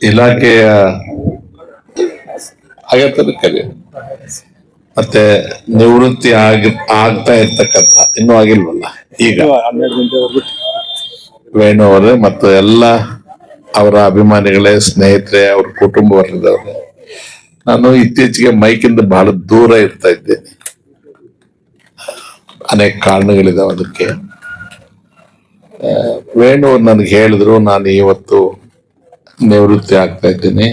ಇಲಾಖೆಯ ಆಗತ್ತದ ಕರೆ ಮತ್ತೆ ನಿವೃತ್ತಿ ಆಗ್ತಾ ಇರ್ತಕ್ಕಂಥ ಇನ್ನೂ ಆಗಿಲ್ವಲ್ಲ ಈಗ ವೇಣು ಅವರೇ ಮತ್ತು ಎಲ್ಲ ಅವರ ಅಭಿಮಾನಿಗಳೇ, ಸ್ನೇಹಿತರೆ, ಅವ್ರ ಕುಟುಂಬ ವರ್ಗದವ್ರೆ, ನಾನು ಇತ್ತೀಚೆಗೆ ಮೈಕಿಂದ ಬಹಳ ದೂರ ಇರ್ತಾ ಇದ್ದೇನೆ. ಅನೇಕ ಕಾರಣಗಳಿದಾವೆ ಅದಕ್ಕೆ. ವೇಣು ನನಗೆ ಹೇಳಿದ್ರು, ನಾನು ಇವತ್ತು ನಿವೃತ್ತಿ ಆಗ್ತಾ ಇದ್ದೀನಿ,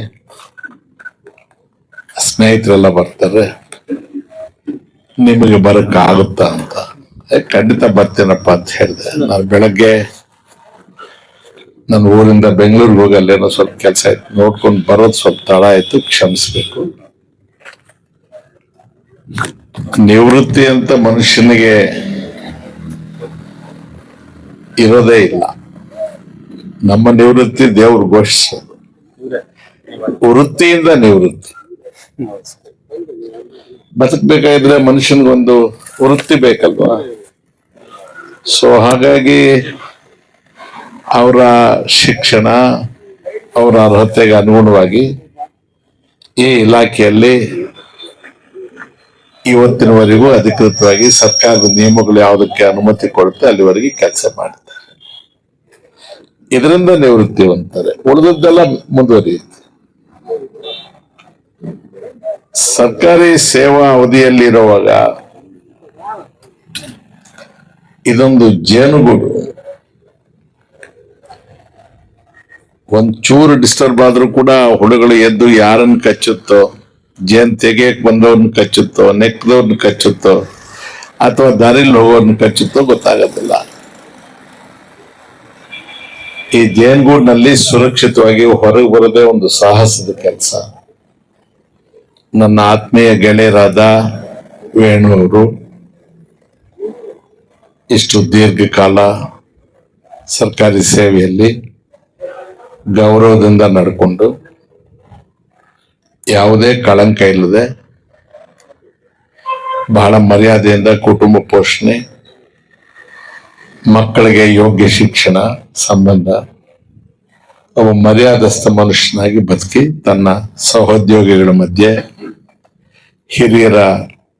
ಸ್ನೇಹಿತರೆಲ್ಲ ಬರ್ತಾರೆ, ನಿಮಗೆ ಬರಕ್ ಆಗುತ್ತಾ ಅಂತ. ಖಂಡಿತ ಬರ್ತೀನಪ್ಪ ಅಂತ ಹೇಳಿದೆ. ನಾನು ಬೆಳಗ್ಗೆ ನನ್ನ ಊರಿಂದ ಬೆಂಗಳೂರಿಗೆ ಹೋಗಿ ಅಲ್ಲೇನೋ ಸ್ವಲ್ಪ ಕೆಲಸ ಆಯ್ತು, ನೋಡ್ಕೊಂಡು ಬರೋದು ಸ್ವಲ್ಪ ತಡ ಆಯ್ತು, ಕ್ಷಮಿಸ್ಬೇಕು. ನಿವೃತ್ತಿ ಅಂತ ಮನುಷ್ಯನಿಗೆ ಇರೋದೇ ಇಲ್ಲ. ನಮ್ಮ ನಿವೃತ್ತಿ ದೇವ್ರು ಘೋಷಿಸೋದು. ವೃತ್ತಿಯಿಂದ ನಿವೃತ್ತಿ. ಬದುಕಬೇಕಾದ್ರೆ ಮನುಷ್ಯನಿಗೊಂದು ವೃತ್ತಿ ಬೇಕಲ್ವಾ? ಸೊ ಹಾಗಾಗಿ ಅವರ ಶಿಕ್ಷಣ, ಅವರ ಅರ್ಹತೆಗೆ ಅನುಗುಣವಾಗಿ ಈ ಇಲಾಖೆಯಲ್ಲಿ ಇವತ್ತಿನವರೆಗೂ ಅಧಿಕೃತವಾಗಿ ಸರ್ಕಾರದ ನಿಯಮಗಳು ಯಾವುದಕ್ಕೆ ಅನುಮತಿ ಕೊಡುತ್ತೆ ಅಲ್ಲಿವರೆಗೆ ಕೆಲಸ ಮಾಡ್ತಾರೆ. ಇದರಿಂದ ನಿವೃತ್ತಿ ಅಂತಾರೆ. ಉಳಿದದ್ದೆಲ್ಲ ಮುಂದುವರಿಯುತ್ತೆ. ಸರ್ಕಾರಿ ಸೇವಾ ಅವಧಿಯಲ್ಲಿರುವಾಗ ಇದೊಂದು ಜೇನುಗೂಡು. ಒಂಚೂರು ಡಿಸ್ಟರ್ಬ್ ಆದ್ರೂ ಕೂಡ ಹುಳುಗಳು ಎದ್ದು ಯಾರನ್ನ ಕಚ್ಚುತ್ತೋ, ಜೇನ್ ತೆಗೆಯಕ್ ಬಂದವ್ರನ್ನ ಕಚ್ಚುತ್ತೋ, ನೆಕ್ಕದವ್ರನ್ನ ಕಚ್ಚುತ್ತೋ, ಅಥವಾ ದಾರಿಲಿ ಹೋಗೋರ್ನ ಕಚ್ಚುತ್ತೋ ಗೊತ್ತಾಗೋದಿಲ್ಲ. ಈ ಜೇನುಗೂಡಿನಲ್ಲಿ ಸುರಕ್ಷಿತವಾಗಿ ಹೊರಗೆ ಬರೋದೇ ಒಂದು ಸಾಹಸದ ಕೆಲಸ. ನನ್ನ ಆತ್ಮೀಯ ಗೆಳೆಯರಾದ ವೇಣು ಅವರು ಇಷ್ಟು ದೀರ್ಘಕಾಲ ಸರ್ಕಾರಿ ಸೇವೆಯಲ್ಲಿ ಗೌರವದಿಂದ ನಡ್ಕೊಂಡು, ಯಾವುದೇ ಕಳಂಕ ಇಲ್ಲದೆ ಬಹಳ ಮರ್ಯಾದೆಯಿಂದ ಕುಟುಂಬ ಪೋಷಣೆ, ಮಕ್ಕಳಿಗೆ ಯೋಗ್ಯ ಶಿಕ್ಷಣ ಸಂಬಂಧ, ಒಬ್ಬ ಮರ್ಯಾದಸ್ಥ ಮನುಷ್ಯನಾಗಿ ಬದುಕಿ ತನ್ನ ಸಹೋದ್ಯೋಗಿಗಳ ಮಧ್ಯೆ ಹಿರಿಯರ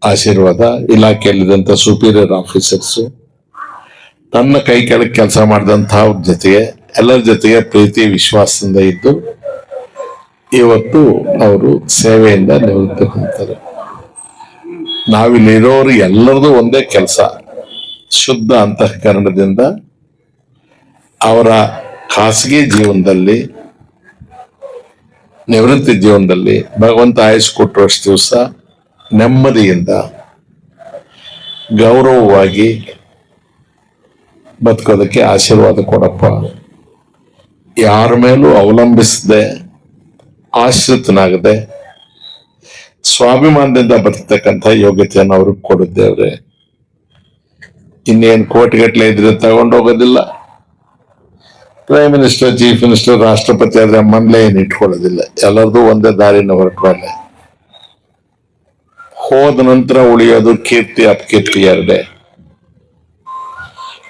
ಆಶೀರ್ವಾದ, ಇಲಾಖೆಯಲ್ಲಿದ್ದಂಥ ಸುಪೀರಿಯರ್ ಆಫೀಸರ್ಸು, ತನ್ನ ಕೈ ಕೆಳಗೆ ಕೆಲಸ ಮಾಡಿದಂತಹ ಜೊತೆಗೆ ಎಲ್ಲರ ಜೊತೆಗೆ ಪ್ರೀತಿ ವಿಶ್ವಾಸದಿಂದ ಇದ್ದು ಇವತ್ತು ಅವರು ಸೇವೆಯಿಂದ ನಿವೃತ್ತಿ ಹೊಂದ್ತಾರೆ. ನಾವಿಲ್ಲಿರೋರು ಎಲ್ಲರದು ಒಂದೇ ಕೆಲಸ, ಶುದ್ಧ ಅಂತಃಕರಣದಿಂದ ಅವರ ಖಾಸಗಿ ಜೀವನದಲ್ಲಿ, ನಿವೃತ್ತಿ ಜೀವನದಲ್ಲಿ ಭಗವಂತ ಆಯುಷ್ ಕೊಟ್ಟರಷ್ಟು ದಿವಸ ನೆಮ್ಮದಿಯಿಂದ ಗೌರವವಾಗಿ ಬದುಕೋದಕ್ಕೆ ಆಶೀರ್ವಾದ ಕೊಡಪ್ಪ. ಯಾರ ಮೇಲೂ ಅವಲಂಬಿಸದೆ, ಆಶ್ರಿತನಾಗದೆ, ಸ್ವಾಭಿಮಾನದಿಂದ ಬದುಕ್ತಕ್ಕಂಥ ಯೋಗ್ಯತೆಯನ್ನು ಅವ್ರಿಗೆ ಕೊಡಿದ್ದೇವ್ರೆ. ಇನ್ನೇನು ಕೋಟಿಗಟ್ಟಲೆ ಇದ್ರೆ ತಗೊಂಡೋಗೋದಿಲ್ಲ. ಪ್ರೈಮ್ ಮಿನಿಸ್ಟರ್, ಚೀಫ್ ಮಿನಿಸ್ಟರ್, ರಾಷ್ಟ್ರಪತಿ ಆದ್ರೆ ಮನ್ಲೆ ಏನು ಇಟ್ಕೊಳ್ಳೋದಿಲ್ಲ. ಎಲ್ಲರದು ಒಂದೇ ದಾರಿನ ಹೊರಟುವಲ್ಲ. ಹೋದ ನಂತರ ಉಳಿಯೋದು ಕೀರ್ತಿ ಅಪಕೀರ್ತಿ ಎರಡೇ.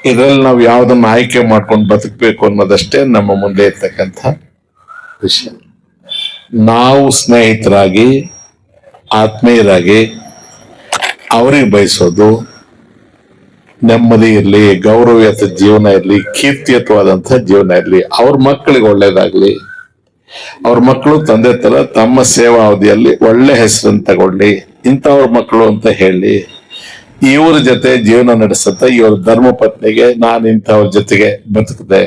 ಇದರಲ್ಲಿ ನಾವು ಯಾವ್ದನ್ನ ಆಯ್ಕೆ ಮಾಡ್ಕೊಂಡು ಬದುಕಬೇಕು ಅನ್ನೋದಷ್ಟೇ ನಮ್ಮ ಮುಂದೆ ಇರ್ತಕ್ಕಂಥ ವಿಷಯ. ನಾವು ಸ್ನೇಹಿತರಾಗಿ, ಆತ್ಮೀಯರಾಗಿ ಅವ್ರಿಗೆ ಬಯಸೋದು ನೆಮ್ಮದಿ ಇರಲಿ, ಗೌರವಯುತ ಜೀವನ ಇರಲಿ, ಕೀರ್ತಿಯುತವಾದಂಥ ಜೀವನ ಇರಲಿ, ಅವ್ರ ಮಕ್ಕಳಿಗೆ ಒಳ್ಳೇದಾಗ್ಲಿ, ಅವ್ರ ಮಕ್ಕಳು ತಂದೆ ತರ ತಮ್ಮ ಸೇವಾ ಅವಧಿಯಲ್ಲಿ ಒಳ್ಳೆ ಹೆಸರನ್ನು ತಗೊಳ್ಳಿ, ಇಂಥವ್ರ ಮಕ್ಕಳು ಅಂತ ಹೇಳಿ ಇವ್ರ ಜೊತೆ ಜೀವನ ನಡೆಸತ್ತ ಇವ್ರ ಧರ್ಮ ಪತ್ನಿಗೆ ನಾನು ಇಂಥವ್ರ ಜೊತೆಗೆ ಬದುಕಿದೆ,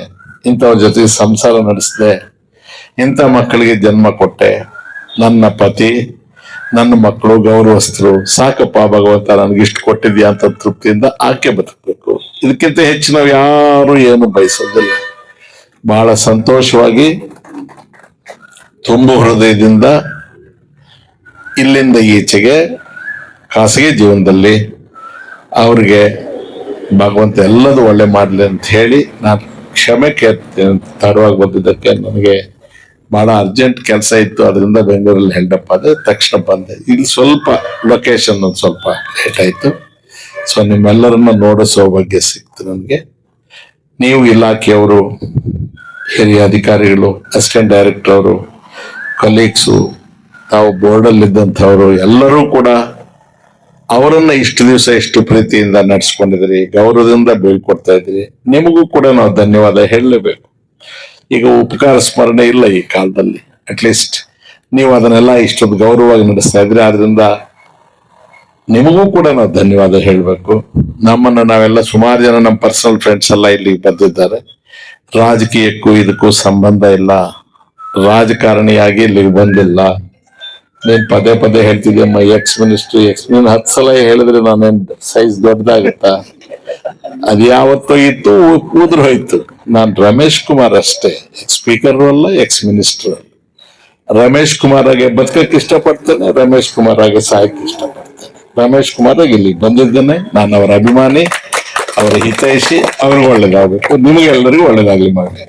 ಇಂಥವ್ರ ಜೊತೆಗೆ ಸಂಸಾರ ನಡೆಸಿದೆ, ಇಂಥ ಮಕ್ಕಳಿಗೆ ಜನ್ಮ ಕೊಟ್ಟೆ, ನನ್ನ ಪತಿ ನನ್ನ ಮಕ್ಕಳು ಗೌರವಸ್ಥರು, ಸಾಕಪ್ಪ ಭಗವಂತ ನನಗಿಷ್ಟು ಕೊಟ್ಟಿದ್ಯಾ ಅಂತ ತೃಪ್ತಿಯಿಂದ ಆಕೆ ಬದುಕಬೇಕು. ಇದಕ್ಕಿಂತ ಹೆಚ್ಚು ನಾವು ಯಾರು ಏನು ಬಯಸೋದಿಲ್ಲ. ಬಹಳ ಸಂತೋಷವಾಗಿ ತುಂಬ ಹೃದಯದಿಂದ ಇಲ್ಲಿಂದ ಈಚೆಗೆ ಖಾಸಗಿ ಜೀವನದಲ್ಲಿ ಅವ್ರಿಗೆ ಭಗವಂತ ಎಲ್ಲದೂ ಒಳ್ಳೆ ಮಾಡ್ಲಿ ಅಂತ ಹೇಳಿ ನಾನು ಕ್ಷಮೆ ಕೇಳ್ತೇನೆ. ತಡವಾಗಿ ಬಂದಿದ್ದಕ್ಕೆ ನನಗೆ ಬಹಳ ಅರ್ಜೆಂಟ್ ಕೆಲಸ ಇತ್ತು, ಅದರಿಂದ ಬೆಂಗಳೂರಲ್ಲಿ ಹೆಲ್ಡಪ್ ಆದ ತಕ್ಷಣ ಬಂದೆ. ಇಲ್ಲಿ ಸ್ವಲ್ಪ ಲೊಕೇಶನ್ ಒಂದು ಸ್ವಲ್ಪ ಲೇಟ್ ಆಯ್ತು. ಸೊ ನಿಮ್ಮೆಲ್ಲರನ್ನ ನೋಡೋ ಸೌಭಾಗ್ಯ ಸಿಕ್ತು ನನಗೆ. ನೀವು ಇಲಾಖೆಯವರು ಹಿರಿಯ ಅಧಿಕಾರಿಗಳು, ಅಸಿಸ್ಟೆಂಟ್ ಡೈರೆಕ್ಟರ್ ಅವರು, ಕಲೀಗ್ಸು, ತಾವು ಬೋರ್ಡಲ್ಲಿ ಇದ್ದಂಥವರು ಎಲ್ಲರೂ ಕೂಡ ಅವರನ್ನ ಇಷ್ಟು ದಿವಸ ಇಷ್ಟು ಪ್ರೀತಿಯಿಂದ ನಡೆಸ್ಕೊಂಡಿದ್ರಿ, ಗೌರವದಿಂದ ಬೀಳ್ಕೊಡ್ತಾ ಇದ್ರಿ. ನಿಮಗೂ ಕೂಡ ನಾವು ಧನ್ಯವಾದ ಹೇಳಲೇಬೇಕು. ಈಗ ಉಪಕಾರ ಸ್ಮರಣೆ ಇಲ್ಲ ಈ ಕಾಲದಲ್ಲಿ. ಅಟ್ಲೀಸ್ಟ್ ನೀವು ಅದನ್ನೆಲ್ಲ ಇಷ್ಟೊಂದು ಗೌರವವಾಗಿ ನಡೆಸ್ತಾ ಇದ್ರಿ. ಆದ್ರಿಂದ ನಿಮಗೂ ಕೂಡ ನಾವು ಧನ್ಯವಾದ ಹೇಳಬೇಕು. ನಮ್ಮನ್ನ ನಾವೆಲ್ಲ ಸುಮಾರು ಜನ ನಮ್ಮ ಪರ್ಸನಲ್ ಫ್ರೆಂಡ್ಸ್ ಎಲ್ಲ ಇಲ್ಲಿ ಬಂದಿದ್ದಾರೆ. ರಾಜಕೀಯಕ್ಕೂ ಇದಕ್ಕೂ ಸಂಬಂಧ ಇಲ್ಲ, ರಾಜಕಾರಣಿಯಾಗಿ ಇಲ್ಲಿಗೆ ಬಂದಿಲ್ಲ. ನೀನ್ ಪದೇ ಪದೇ ಹೇಳ್ತಿದ್ಯಮ್ಮ ಎಕ್ಸ್ ಮಿನಿಸ್ಟ್ರಿ 10 ಸಲ ಹೇಳಿದ್ರೆ ನಾನೇನ್ ಸೈಜ್ ದೊಡ್ಡದಾಗುತ್ತಾ? ಅದ್ ಯಾವತ್ತೋ ಇತ್ತು, ಕೂದ್ರು ಹೋಯ್ತು. ನಾನ್ ರಮೇಶ್ ಕುಮಾರ್ ಅಷ್ಟೇ, ಸ್ಪೀಕರ್ ಅಲ್ಲ, ಎಕ್ಸ್ ಮಿನಿಸ್ಟರ್. ರಮೇಶ್ ಕುಮಾರ್ ಆಗಿ ಬದುಕಕ್ಕೆ ಇಷ್ಟಪಡ್ತೇನೆ, ರಮೇಶ್ ಕುಮಾರ್ ಆಗಿ ಸಾಯಕ್ಕೆ ಇಷ್ಟಪಡ್ತೇನೆ. ರಮೇಶ್ ಕುಮಾರ್ ಆಗಿ ಇಲ್ಲಿಗೆ ಬಂದಿದ್ದೇನೆ. ನಾನು ಅವರ ಅಭಿಮಾನಿ, ಅವರ ಹಿತೈಷಿ. ಅವ್ರಿಗೆ ಒಳ್ಳೇದಾಗಬೇಕು, ನಿಮಗೆಲ್ಲರಿಗೂ ಒಳ್ಳೇದಾಗ್ಲಿ ಮಗನೇ.